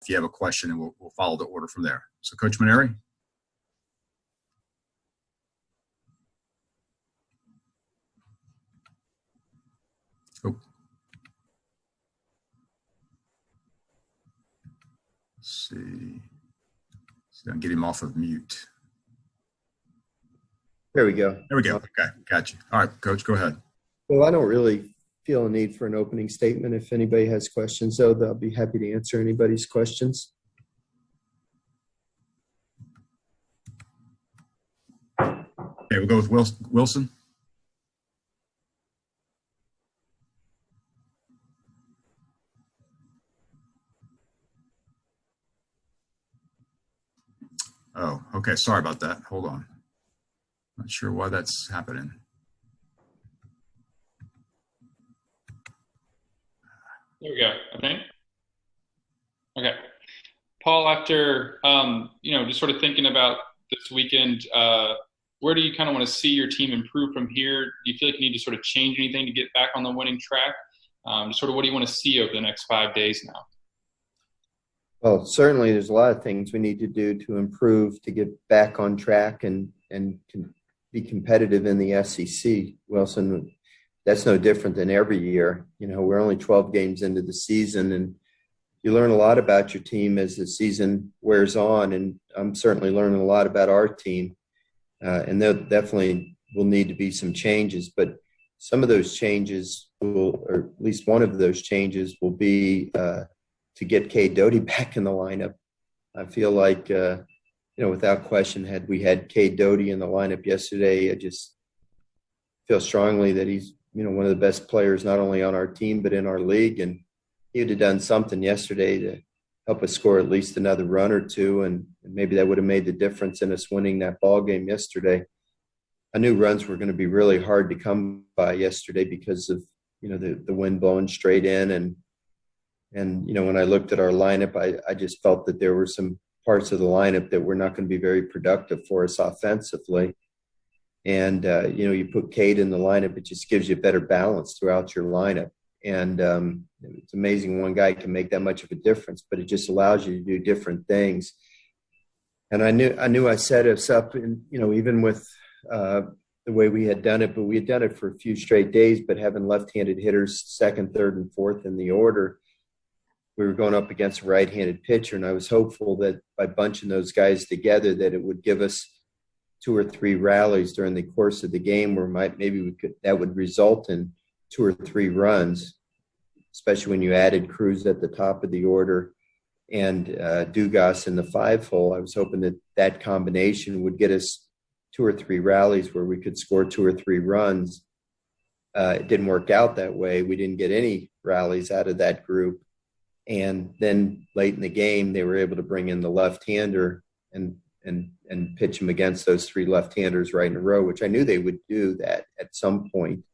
if you have a question, and we'll follow the order from there. So, Coach Mainieri? Oh. Let's see. So I'm getting him off of mute. There we go. There we go. Okay, got you. All right, Coach, go ahead. Well, I don't really feel a need for an opening statement. If anybody has questions, though, I'll be happy to answer anybody's questions. Okay, we'll go with Wilson. Oh, okay. Sorry about that. Hold on. Not sure why that's happening. There we go, I think. Okay. Paul, after, just sort of thinking about this weekend, where do you kind of want to see your team improve from here? Do you feel like you need to sort of change anything to get back on the winning track? Just sort of what do you want to see over the next 5 days now? Well, certainly there's a lot of things we need to do to improve to get back on track and be competitive in the SEC. Wilson, that's no different than every year. We're only 12 games into the season, and you learn a lot about your team as the season wears on, and I'm certainly learning a lot about our team. And there definitely will need to be some changes, but some of those changes or at least one of those changes will be to get Cade Doughty back in the lineup. I feel like, without question, had we had Cade Doughty in the lineup yesterday, I just feel strongly that he's, one of the best players not only on our team but in our league, and he would have done something yesterday to help us score at least another run or two, and maybe that would have made the difference in us winning that ball game yesterday. I knew runs were going to be really hard to come by yesterday because of, the wind blowing straight in, and when I looked at our lineup, I just felt that there were some parts of the lineup that were not going to be very productive for us offensively. And, you put Cade in the lineup, it just gives you better balance throughout your lineup. And it's amazing one guy can make that much of a difference, but it just allows you to do different things. And I knew I set us up, in, even with the way we had done it, but we had done it for a few straight days, but having left-handed hitters second, third, and fourth in the order, we were going up against a right-handed pitcher, and I was hopeful that by bunching those guys together that it would give us 2 or 3 rallies during the course of the game where that would result in 2 or 3 runs, especially when you added Cruz at the top of the order and Dugas in the 5-hole. I was hoping that combination would get us 2 or 3 rallies where we could score 2 or 3 runs. It didn't work out that way. We didn't get any rallies out of that group. And then late in the game, they were able to bring in the left-hander and pitch him against those 3 left-handers right in a row, which I knew they would do that at some point.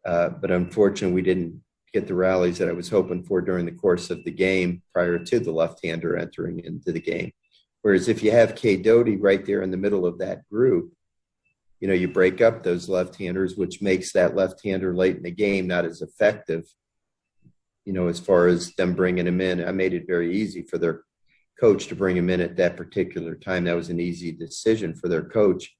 But unfortunately, we didn't get the rallies that I was hoping for during the course of the game prior to the left-hander entering into the game. Whereas if you have Cade Doughty right there in the middle of that group, you break up those left-handers, which makes that left-hander late in the game not as effective. As far as them bringing him in, I made it very easy for their coach to bring him in at that particular time. That was an easy decision for their coach.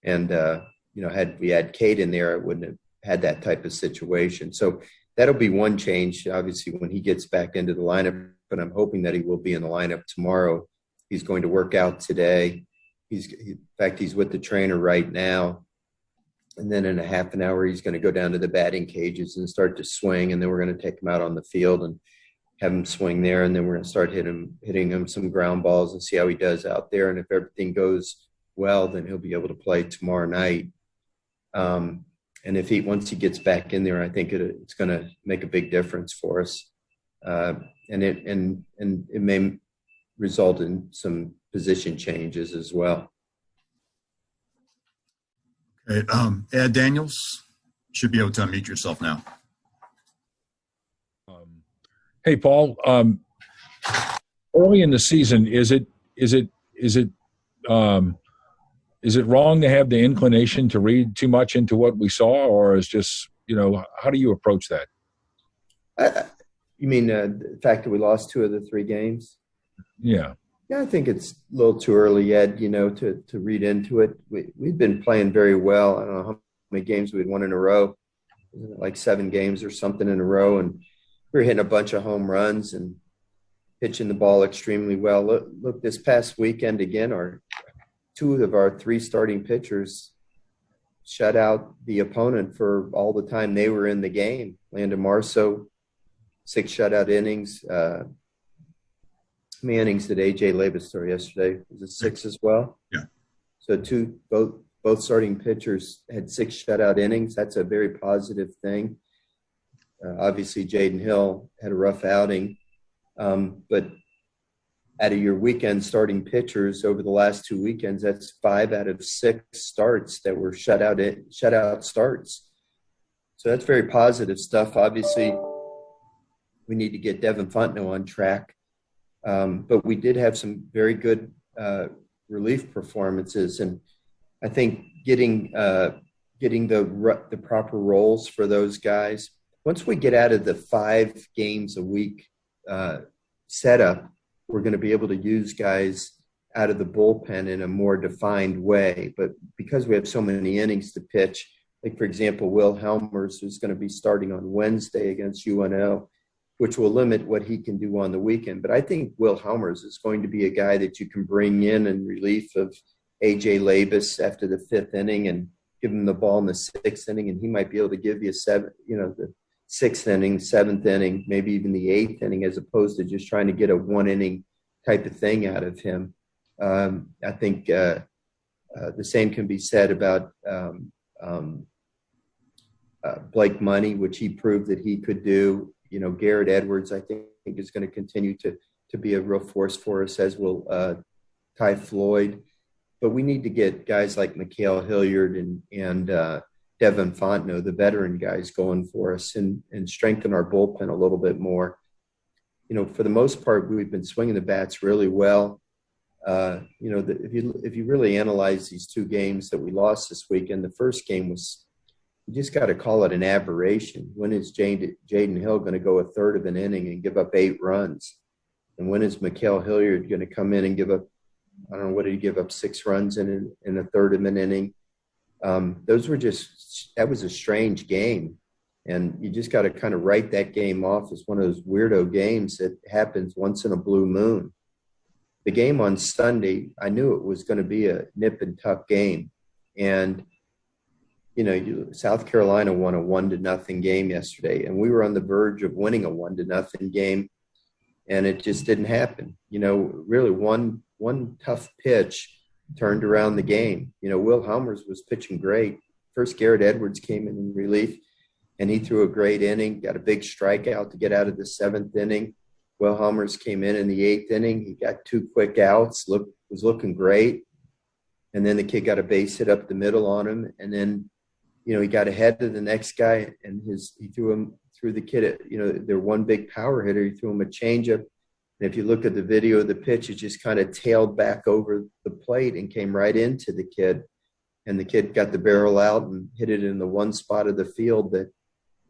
And, had we had Cade in there, I wouldn't have had that type of situation. So that'll be one change, obviously, when he gets back into the lineup, but I'm hoping that he will be in the lineup tomorrow. He's going to work out today. In fact, he's with the trainer right now. And then in a half an hour, he's going to go down to the batting cages and start to swing. And then we're going to take him out on the field and have him swing there. And then we're going to start hitting him some ground balls and see how he does out there. And if everything goes well, then he'll be able to play tomorrow night. And once he gets back in there, I think it's going to make a big difference for us. And it may result in some position changes as well. Okay, Ed Daniels, should be able to unmute yourself now. Hey, Paul. Early in the season, is it wrong to have the inclination to read too much into what we saw, or is just how do you approach that? You mean the fact that we lost 2 of the 3 games? Yeah. Yeah, I think it's a little too early yet, to read into it. We've been playing very well. I don't know how many games we'd won in a row, like 7 games or something in a row. And we were hitting a bunch of home runs and pitching the ball extremely well. Look, this past weekend again, 2 of our 3 starting pitchers shut out the opponent for all the time they were in the game. Landon Marceau, 6 shutout innings. How many innings did A.J. Labus throw yesterday? Was it 6 as well? Yeah. So both starting pitchers had 6 shutout innings. That's a very positive thing. Obviously, Jaden Hill had a rough outing. But out of your weekend starting pitchers over the last 2 weekends, that's 5 out of 6 starts that were shutout starts. So that's very positive stuff. Obviously, we need to get Devin Fontenot on track. But we did have some very good relief performances, and I think getting the proper roles for those guys. Once we get out of the 5 games a week setup, we're going to be able to use guys out of the bullpen in a more defined way. But because we have so many innings to pitch, like for example, Will Helmers, who's going to be starting on Wednesday against UNO, which will limit what he can do on the weekend. But I think Will Helmers is going to be a guy that you can bring in relief of A.J. Labus after the 5th inning and give him the ball in the 6th inning, and he might be able to give you the 6th inning, 7th inning, maybe even the 8th inning, as opposed to just trying to get a 1-inning type of thing out of him. I think the same can be said about Blake Money, which he proved that he could do. Garrett Edwards, I think, is going to continue to be a real force for us, as will Ty Floyd. But we need to get guys like Mikhail Hilliard and Devin Fontenot, the veteran guys, going for us and strengthen our bullpen a little bit more. For the most part, we've been swinging the bats really well. If you really analyze these 2 games that we lost this weekend, the first game was, you just got to call it an aberration. When is Jaden Hill going to go a third of an inning and give up 8 runs? And when is Mikhail Hilliard going to come in and give up, I don't know, what did he give up, 6 runs in a third of an inning? That was a strange game. And you just got to kind of write that game off as one of those weirdo games that happens once in a blue moon. The game on Sunday, I knew it was going to be a nip and tuck game. And South Carolina won a 1-0 game yesterday, and we were on the verge of winning a 1-0 game, and it just didn't happen. Really one tough pitch turned around the game. Will Helmers was pitching great. First, Garrett Edwards came in relief, and he threw a great inning, got a big strikeout to get out of the 7th inning. Will Helmers came in the 8th inning. He got 2 quick outs, was looking great. And then the kid got a base hit up the middle on him, and then he got ahead of the next guy, and he threw the kid their one big power hitter. He threw him a changeup. And if you look at the video of the pitch, it just kind of tailed back over the plate and came right into the kid. And the kid got the barrel out and hit it in the one spot of the field that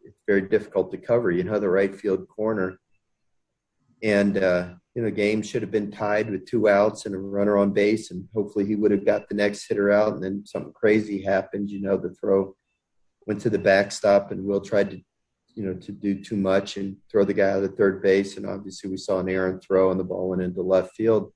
it's very difficult to cover, the right field corner. And, the game should have been tied with 2 outs and a runner on base, and hopefully he would have got the next hitter out. And then something crazy happened, the throw went to the backstop, and Will tried to do too much and throw the guy out of third base. And obviously we saw an errant throw and the ball went into left field.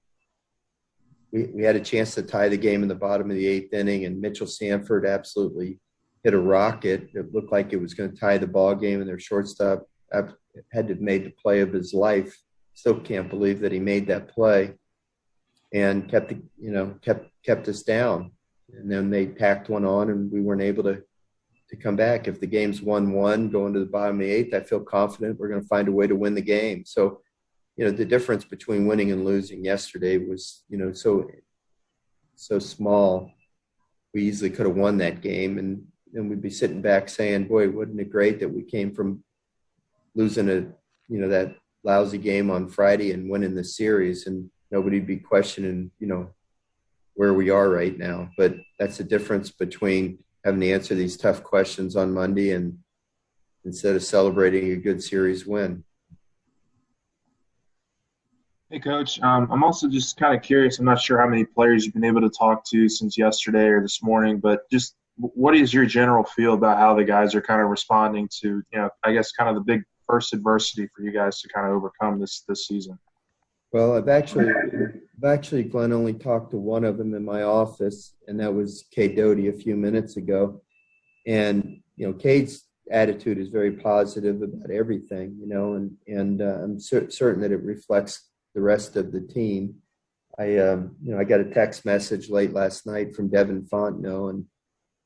We had a chance to tie the game in the bottom of the 8th inning, and Mitchell Sanford absolutely hit a rocket. It looked like it was going to tie the ball game, and their shortstop had to have made the play of his life. Still can't believe that he made that play and kept us down. And then they tacked one on, and we weren't able to come back. If the game's 1-1 going to the bottom of the 8th, I feel confident we're going to find a way to win the game. So, the difference between winning and losing yesterday was, so small. We easily could have won that game, and then we'd be sitting back saying, boy, wasn't it great that we came from losing that lousy game on Friday and winning the series, and nobody'd be questioning, where we are right now. But that's the difference between having to answer these tough questions on Monday and instead of celebrating a good series win. Hey, Coach. I'm also just kind of curious. I'm not sure how many players you've been able to talk to since yesterday or this morning, but just what is your general feel about how the guys are kind of responding to, I guess kind of the big first adversity for you guys to kind of overcome this season? Well, I've actually, Glenn, only talked to one of them in my office, and that was Cade Doty a few minutes ago. And Cade's attitude is very positive about everything, and I'm certain that it reflects the rest of the team. I got a text message late last night from Devin Fontenot, and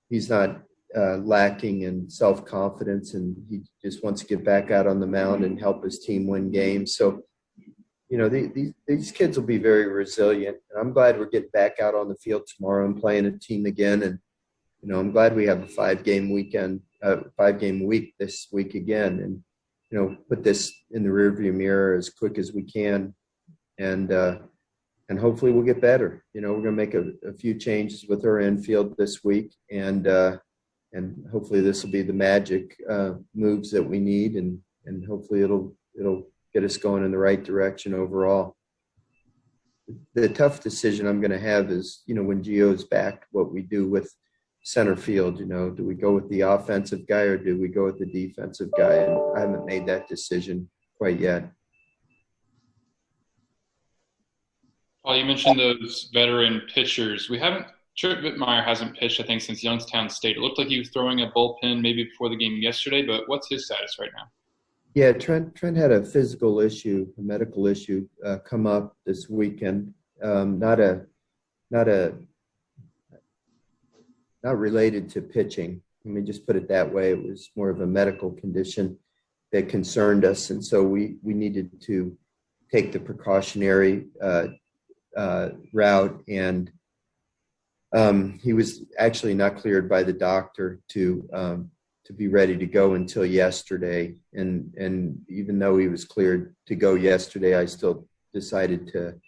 he's not lacking in self-confidence, and he just wants to get back out on the mound and help his team win games. So, these kids will be very resilient. And I'm glad we're getting back out on the field tomorrow and playing a team again. And, I'm glad we have a 5-game week this week again, and, put this in the rearview mirror as quick as we can. And hopefully we'll get better. We're going to make a few changes with our infield this week, and hopefully this will be the magic moves that we need, and hopefully it'll get us going in the right direction overall. The tough decision I'm going to have is, when Gio's back, what we do with center field. Do we go with the offensive guy or do we go with the defensive guy? And I haven't made that decision quite yet. Paul, you mentioned those veteran pitchers. Trip Whitmire hasn't pitched, I think, since Youngstown State. It looked like he was throwing a bullpen maybe before the game yesterday, but what's his status right now? Yeah, Trent had a physical issue, a medical issue come up this weekend. Not related to pitching. Let me just put it that way. It was more of a medical condition that concerned us, and so we needed to take the precautionary route. And he was actually not cleared by the doctor to be ready to go until yesterday. And even though he was cleared to go yesterday, I still decided to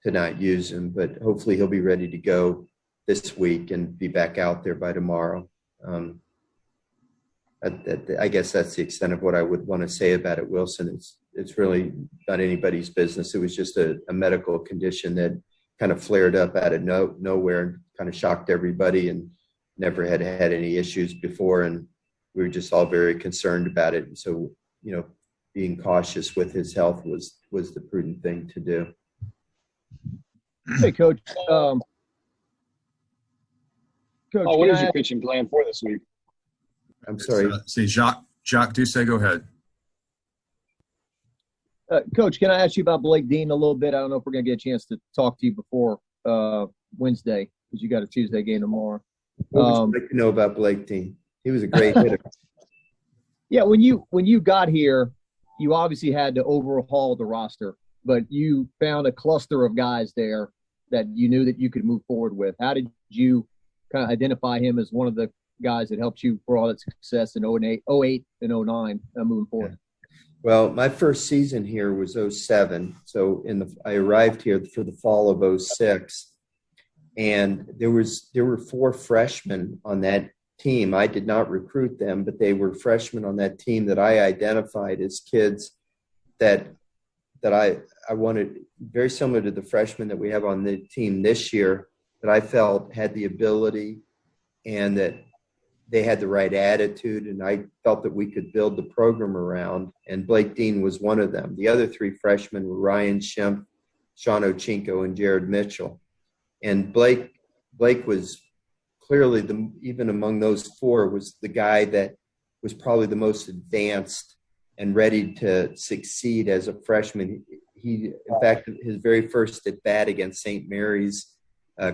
not use him. But hopefully he'll be ready to go this week and be back out there by tomorrow. I guess that's the extent of what I would want to say about it, Wilson. It's really not anybody's business. It was just a medical condition that kind of flared up out of nowhere and kind of shocked everybody, and never had any issues before. And we were just all very concerned about it. And so, being cautious with his health was the prudent thing to do. Hey, Coach. Coach, what is your pitching plan for this week? I'm sorry. See, Jacques Doucet, go ahead. Coach, can I ask you about Blake Dean a little bit? I don't know if we're going to get a chance to talk to you before Wednesday, because you got a Tuesday game tomorrow. What would you like to know about Blake Dean? He was a great hitter. Yeah, when you got here, you obviously had to overhaul the roster, but you found a cluster of guys there that you knew that you could move forward with. How did you kind of identify him as one of the guys that helped you for all that success in 08 and 09 moving forward? Yeah. Well, my first season here was 07. So I arrived here for the fall of 06, and there were 4 freshmen on that team. I did not recruit them, but they were freshmen on that team that I identified as kids that I wanted, very similar to the freshmen that we have on the team this year, that I felt had the ability and that they had the right attitude, and I felt that we could build the program around, and Blake Dean was one of them. The other 3 freshmen were Ryan Schimpf, Sean Ochinko, and Jared Mitchell. And Blake was clearly, even among those 4, was the guy that was probably the most advanced and ready to succeed as a freshman. He, in fact, his very first at bat against St. Mary's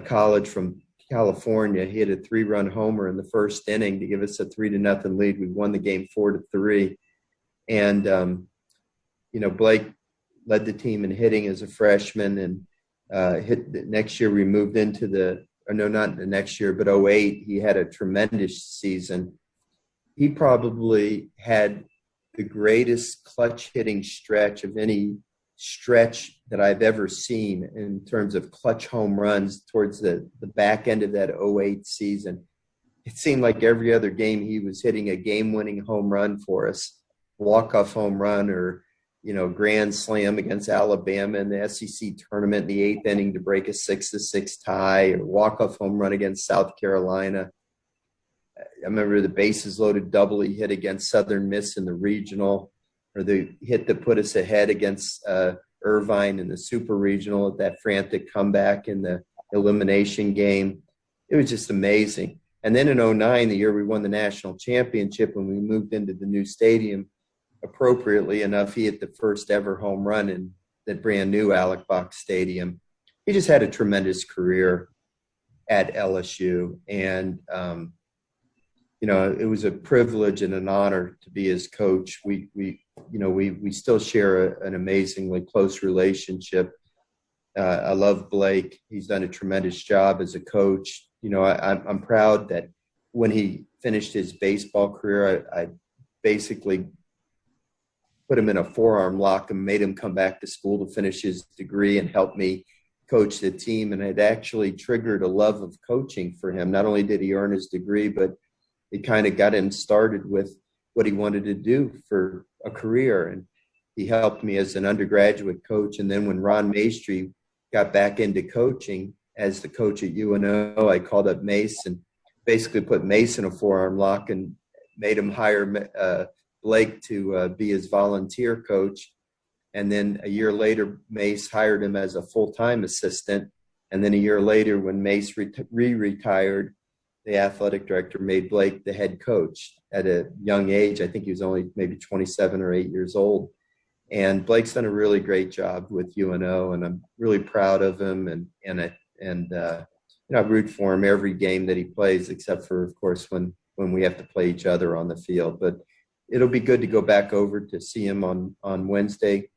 College from California, he had a 3-run homer in the first inning to give us a 3-0 lead. We won the game 4-3. And, Blake led the team in hitting as a freshman, and next year we moved into not the next year, but 08, he had a tremendous season. He probably had the greatest clutch hitting stretch of any stretch that I've ever seen in terms of clutch home runs towards the back end of that 08 season. It seemed like every other game he was hitting a game-winning home run for us, walk-off home run, or grand slam against Alabama in the SEC tournament in the 8th inning to break a 6-6 tie, or walk-off home run against South Carolina. I remember the bases loaded double he hit against Southern Miss in the regional, or the hit that put us ahead against Irvine in the super regional at that frantic comeback in the elimination game. It was just amazing. And then in 2009, the year we won the national championship, when we moved into the new stadium, appropriately enough, he hit the first ever home run in that brand new Alec Box Stadium. He just had a tremendous career at LSU. And, it was a privilege and an honor to be his coach. We still share an amazingly close relationship. I love Blake. He's done a tremendous job as a coach. I'm proud that when he finished his baseball career, I basically put him in a forearm lock and made him come back to school to finish his degree and help me coach the team. And it actually triggered a love of coaching for him. Not only did he earn his degree, but it kind of got him started with what he wanted to do for a career. And he helped me as an undergraduate coach. And then when Ron Maestri got back into coaching as the coach at UNO, I called up Mace and basically put Mace in a forearm lock and made him hire Blake to be his volunteer coach. And then a year later, Mace hired him as a full-time assistant. And then a year later, when Mace retired, the athletic director made Blake the head coach at a young age. I think he was only maybe 27 or 8 years old. And Blake's done a really great job with UNO, and I'm really proud of him. And I root for him every game that he plays, except for, of course, when we have to play each other on the field. But it'll be good to go back over to see him on Wednesday.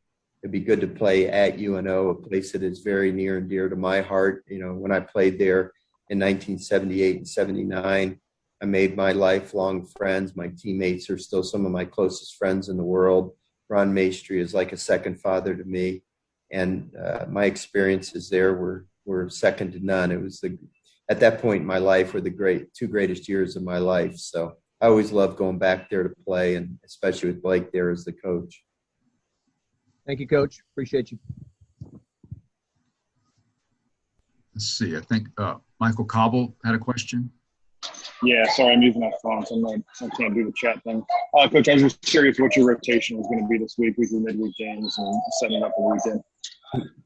It'd be good to play at UNO, a place that is very near and dear to my heart. When I played there in 1978 and 79, I made my lifelong friends. My teammates are still some of my closest friends in the world. Ron Maestri is like a second father to me. And my experiences there were second to none. It was at that point in my life were the two greatest years of my life. So I always love going back there to play, and especially with Blake there as the coach. Thank you, Coach. Appreciate you. Let's see. I think Michael Cobble had a question. Yeah, sorry, I'm using my phone, so I can't do the chat thing. Coach, I was just curious what your rotation was going to be this week with your midweek games and setting up the weekend.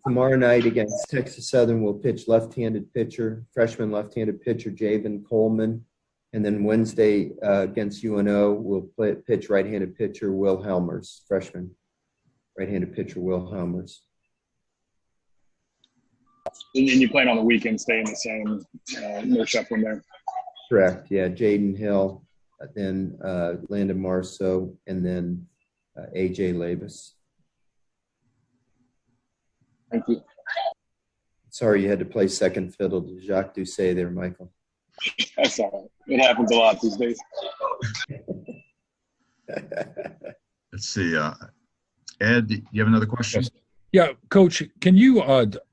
Tomorrow night against Texas Southern, we'll pitch left-handed pitcher, freshman left-handed pitcher Javen Coleman. And then Wednesday against UNO, we'll pitch right-handed pitcher Will Helmers, freshman right-handed pitcher Will Helmers. And you plan on the weekend staying the same, no shuffling there? Correct, yeah. Jaden Hill, then Landon Marceau, and then A.J. Labus. Thank you. Sorry you had to play second fiddle to Jacques Doucet there, Michael. That's all right. It happens a lot these days. Let's see. Ed, do you have another question? Yeah, Coach, can you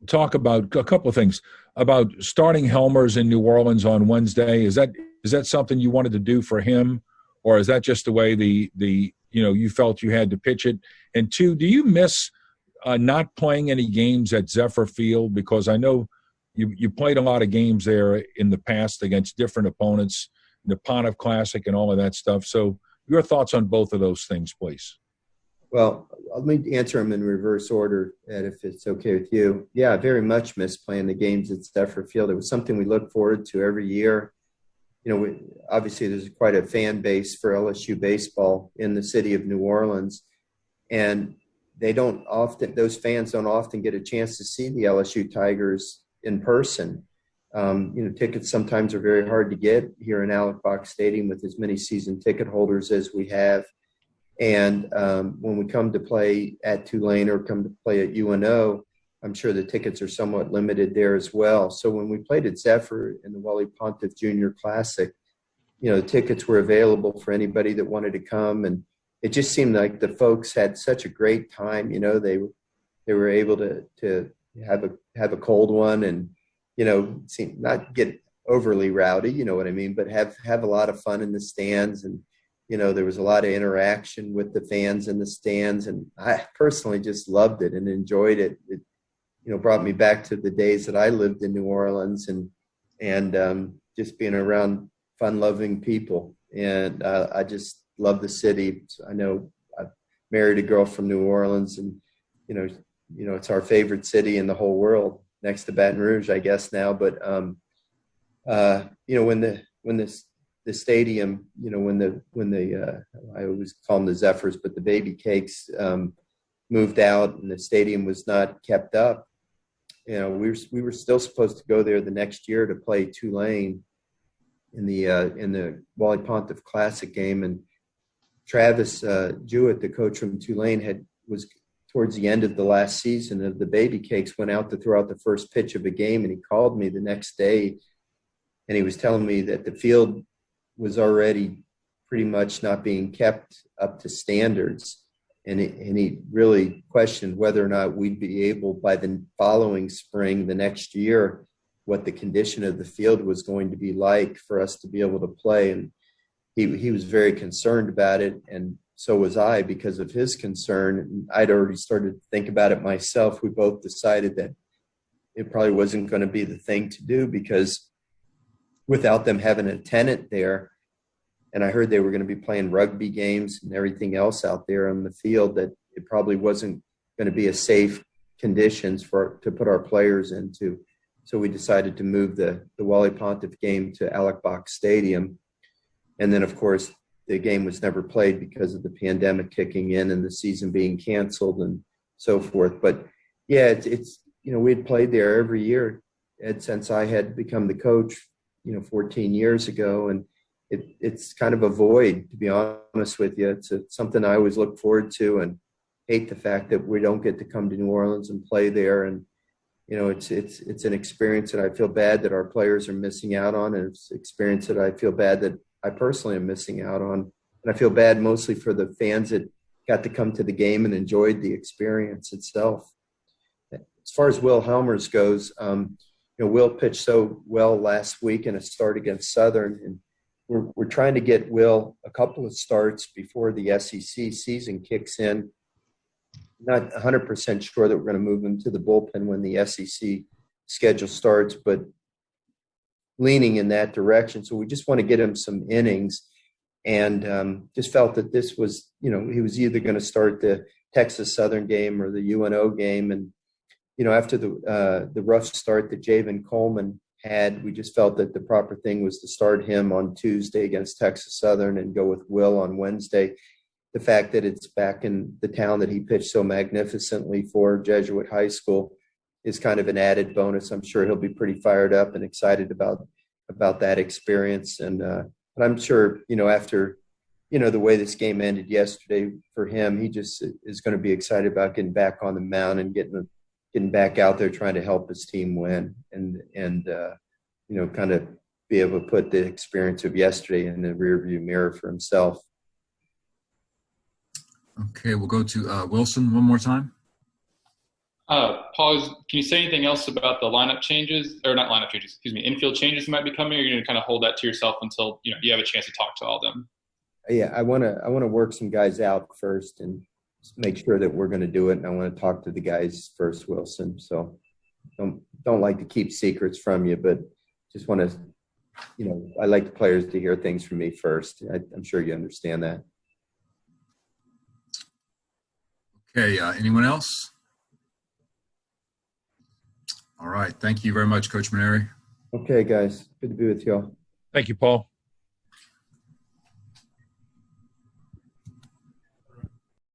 talk about a couple of things about starting Helmers in New Orleans on Wednesday? Is that something you wanted to do for him, or is that just the way you felt you had to pitch it? And two, do you miss not playing any games at Zephyr Field? Because I know you played a lot of games there in the past against different opponents, the Pontiff Classic and all of that stuff. So your thoughts on both of those things, please. Well, let me answer them in reverse order, Ed, if it's okay with you. Yeah, I very much miss playing the games at Zephyr Field. It was something we look forward to every year. Obviously there's quite a fan base for LSU baseball in the city of New Orleans, and those fans don't often get a chance to see the LSU Tigers in person. Tickets sometimes are very hard to get here in Alec Box Stadium with as many season ticket holders as we have. And when we come to play at Tulane or come to play at UNO, I'm sure the tickets are somewhat limited there as well. So when we played at Zephyr in the Wally Pontiff Junior Classic, the tickets were available for anybody that wanted to come. And it just seemed like the folks had such a great time. They were able to have a cold one and, not get overly rowdy, you know what I mean, but have a lot of fun in the stands. And There was a lot of interaction with the fans in the stands, and I personally just loved it and enjoyed it. It, brought me back to the days that I lived in New Orleans and just being around fun-loving people. And I just love the city. I know I married a girl from New Orleans, and it's our favorite city in the whole world, next to Baton Rouge, I guess now. But when the stadium, when the I always call them the Zephyrs, but the Baby Cakes moved out and the stadium was not kept up. We were still supposed to go there the next year to play Tulane in the Wally Pontiff Classic game, and Travis Jewett, the coach from Tulane, was towards the end of the last season of the Baby Cakes, went out to throw out the first pitch of a game, and he called me the next day, and he was telling me that the field was already pretty much not being kept up to standards. And he really questioned whether or not we'd be able, by the following spring, the next year, what the condition of the field was going to be like for us to be able to play. And he was very concerned about it, and so was I because of his concern. And I'd already started to think about it myself. We both decided that it probably wasn't going to be the thing to do, because without them having a tenant there, and I heard they were going to be playing rugby games and everything else out there on the field, that it probably wasn't going to be a safe conditions to put our players into. So we decided to move the Wally Pontiff game to Alex Box Stadium. And then, of course, the game was never played because of the pandemic kicking in and the season being canceled and so forth. But, yeah, it's we had played there every year since I had become the coach, 14 years ago. And it's kind of a void, to be honest with you. It's something I always look forward to, and hate the fact that we don't get to come to New Orleans and play there. And it's an experience that I feel bad that our players are missing out on, and it's an experience that I feel bad that I personally am missing out on. And I feel bad mostly for the fans that got to come to the game and enjoyed the experience itself. As far as Will Helmers goes, Will pitched so well last week in a start against Southern, and we're trying to get Will a couple of starts before the SEC season kicks in. Not 100% sure that we're going to move him to the bullpen when the SEC schedule starts, but leaning in that direction. So we just want to get him some innings, and just felt that this was, he was either going to start the Texas Southern game or the UNO game. And, after the rough start that Javen Coleman had, we just felt that the proper thing was to start him on Tuesday against Texas Southern and go with Will on Wednesday. The fact that it's back in the town that he pitched so magnificently for, Jesuit High School, is kind of an added bonus. I'm sure he'll be pretty fired up and excited about that experience. And but I'm sure, after, the way this game ended yesterday for him, he just is going to be excited about getting back on the mound and getting back out there trying to help his team win and kind of be able to put the experience of yesterday in the rearview mirror for himself. Okay, we'll go to Wilson one more time. Paul, can you say anything else about the lineup changes, or not lineup changes, excuse me, infield changes that might be coming, or you're going to kind of hold that to yourself until you have a chance to talk to all of them? Yeah, I want to work some guys out first and make sure that we're going to do it, and I want to talk to the guys first, Wilson. So don't like to keep secrets from you, but just want to, I like the players to hear things from me first. I'm sure you understand that. Okay, anyone else? All right. Thank you very much, Coach Mainieri. Okay, guys. Good to be with y'all. Thank you, Paul.